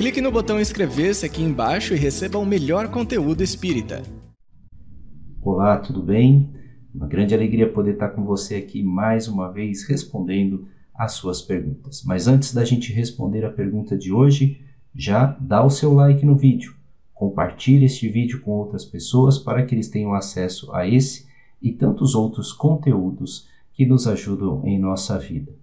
Clique no botão inscrever-se aqui embaixo e receba o melhor conteúdo espírita. Olá, tudo bem? Uma grande alegria poder estar com você aqui mais uma vez respondendo às suas perguntas. Mas antes da gente responder a pergunta de hoje, já dá o seu like no vídeo. Compartilhe este vídeo com outras pessoas para que eles tenham acesso a esse e tantos outros conteúdos que nos ajudam em nossa vida.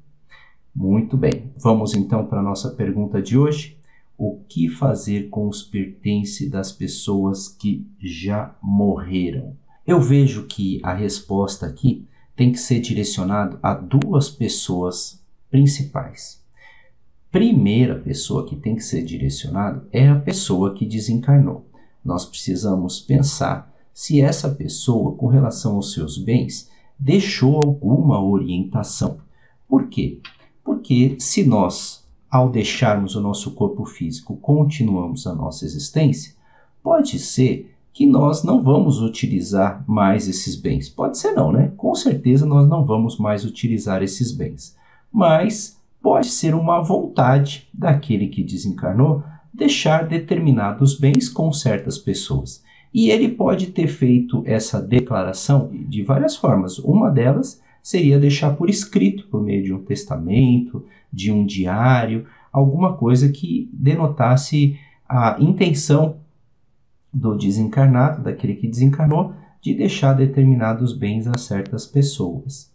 Muito bem, vamos então para a nossa pergunta de hoje. O que fazer com os pertences das pessoas que já morreram? Eu vejo que a resposta aqui tem que ser direcionada a duas pessoas principais. Primeira pessoa que tem que ser direcionada é a pessoa que desencarnou. Nós precisamos pensar se essa pessoa, com relação aos seus bens, deixou alguma orientação. Por quê? Porque se nós, ao deixarmos o nosso corpo físico, continuamos a nossa existência, pode ser que nós não vamos utilizar mais esses bens. Pode ser não, né? Com certeza nós não vamos mais utilizar esses bens. Mas pode ser uma vontade daquele que desencarnou deixar determinados bens com certas pessoas. E ele pode ter feito essa declaração de várias formas. Uma delas seria deixar por escrito, por meio de um testamento, de um diário, alguma coisa que denotasse a intenção do desencarnado, daquele que desencarnou, de deixar determinados bens a certas pessoas.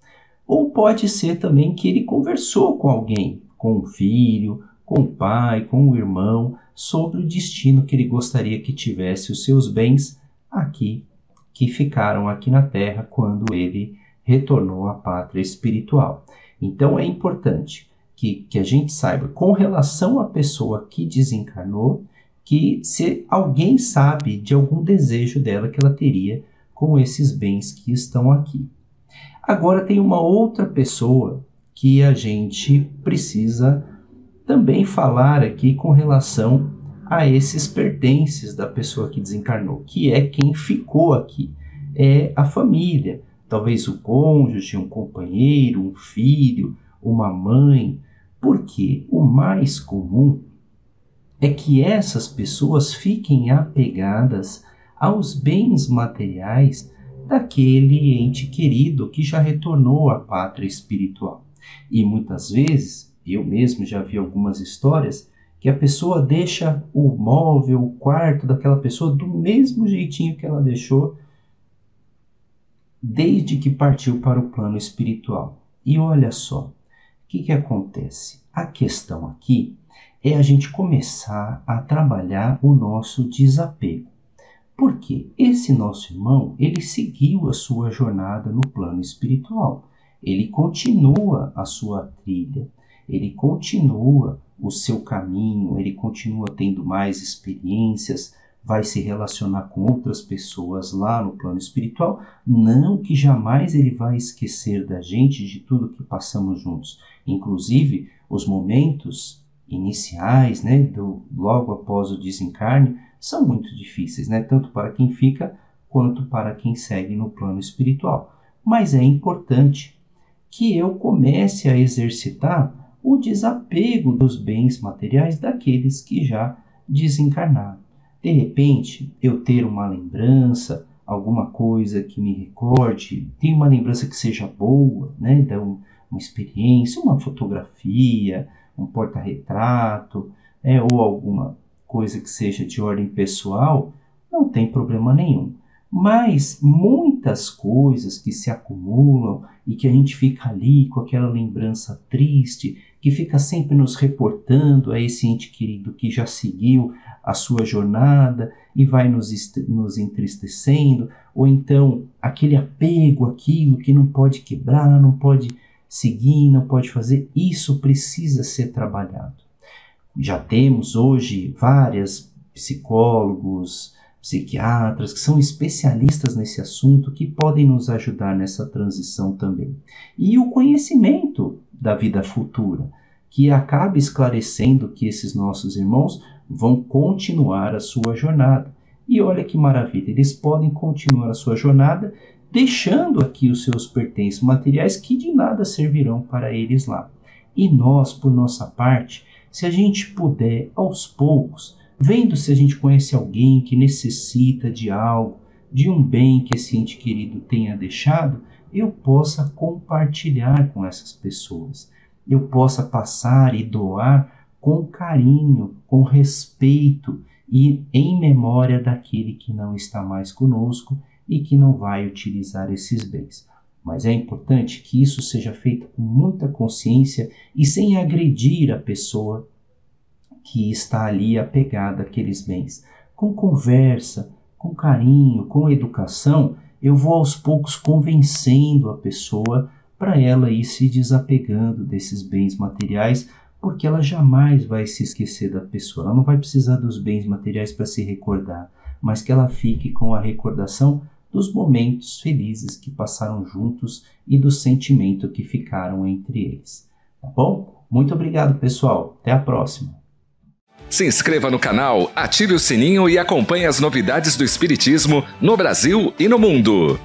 Ou pode ser também que ele conversou com alguém, com o filho, com o pai, com o irmão, sobre o destino que ele gostaria que tivesse os seus bens aqui, que ficaram aqui na Terra quando ele retornou à pátria espiritual. Então é importante que a gente saiba, com relação à pessoa que desencarnou, que se alguém sabe de algum desejo dela que ela teria com esses bens que estão aqui. Agora tem uma outra pessoa que a gente precisa também falar aqui com relação a esses pertences da pessoa que desencarnou, que é quem ficou aqui, é a família. Talvez o cônjuge, um companheiro, um filho, uma mãe, porque o mais comum é que essas pessoas fiquem apegadas aos bens materiais daquele ente querido que já retornou à pátria espiritual. E muitas vezes, eu mesmo já vi algumas histórias, que a pessoa deixa o móvel, o quarto daquela pessoa do mesmo jeitinho que ela deixou desde que partiu para o plano espiritual. E olha só, o que acontece? A questão aqui é a gente começar a trabalhar o nosso desapego. Porque esse nosso irmão, ele seguiu a sua jornada no plano espiritual. Ele continua a sua trilha, ele continua o seu caminho, ele continua tendo mais experiências, vai se relacionar com outras pessoas lá no plano espiritual. Não que jamais ele vai esquecer da gente, de tudo que passamos juntos. Inclusive, os momentos iniciais, né, logo após o desencarne, são muito difíceis, né, tanto para quem fica quanto para quem segue no plano espiritual. Mas é importante que eu comece a exercitar o desapego dos bens materiais daqueles que já desencarnaram. De repente, eu ter uma lembrança, alguma coisa que me recorde, tem uma lembrança que seja boa, né? Então, uma experiência, uma fotografia, um porta-retrato, ou alguma coisa que seja de ordem pessoal, não tem problema nenhum. Mas muitas coisas que se acumulam e que a gente fica ali com aquela lembrança triste, que fica sempre nos reportando a esse ente querido que já seguiu a sua jornada e vai nos entristecendo, ou então aquele apego àquilo que não pode quebrar, não pode seguir, não pode fazer, isso precisa ser trabalhado. Já temos hoje vários psicólogos, psiquiatras que são especialistas nesse assunto que podem nos ajudar nessa transição também. E o conhecimento da vida futura, que acaba esclarecendo que esses nossos irmãos vão continuar a sua jornada. E olha que maravilha, eles podem continuar a sua jornada deixando aqui os seus pertences materiais que de nada servirão para eles lá. E nós, por nossa parte, se a gente puder, aos poucos, vendo se a gente conhece alguém que necessita de algo, de um bem que esse ente querido tenha deixado, eu possa compartilhar com essas pessoas. Eu possa passar e doar com carinho, com respeito e em memória daquele que não está mais conosco e que não vai utilizar esses bens. Mas é importante que isso seja feito com muita consciência e sem agredir a pessoa que está ali apegada àqueles bens. Com conversa, com carinho, com educação, eu vou aos poucos convencendo a pessoa para ela ir se desapegando desses bens materiais, porque ela jamais vai se esquecer da pessoa. Ela não vai precisar dos bens materiais para se recordar, mas que ela fique com a recordação dos momentos felizes que passaram juntos e do sentimento que ficaram entre eles. Tá bom? Muito obrigado, pessoal. Até a próxima. Se inscreva no canal, ative o sininho e acompanhe as novidades do Espiritismo no Brasil e no mundo.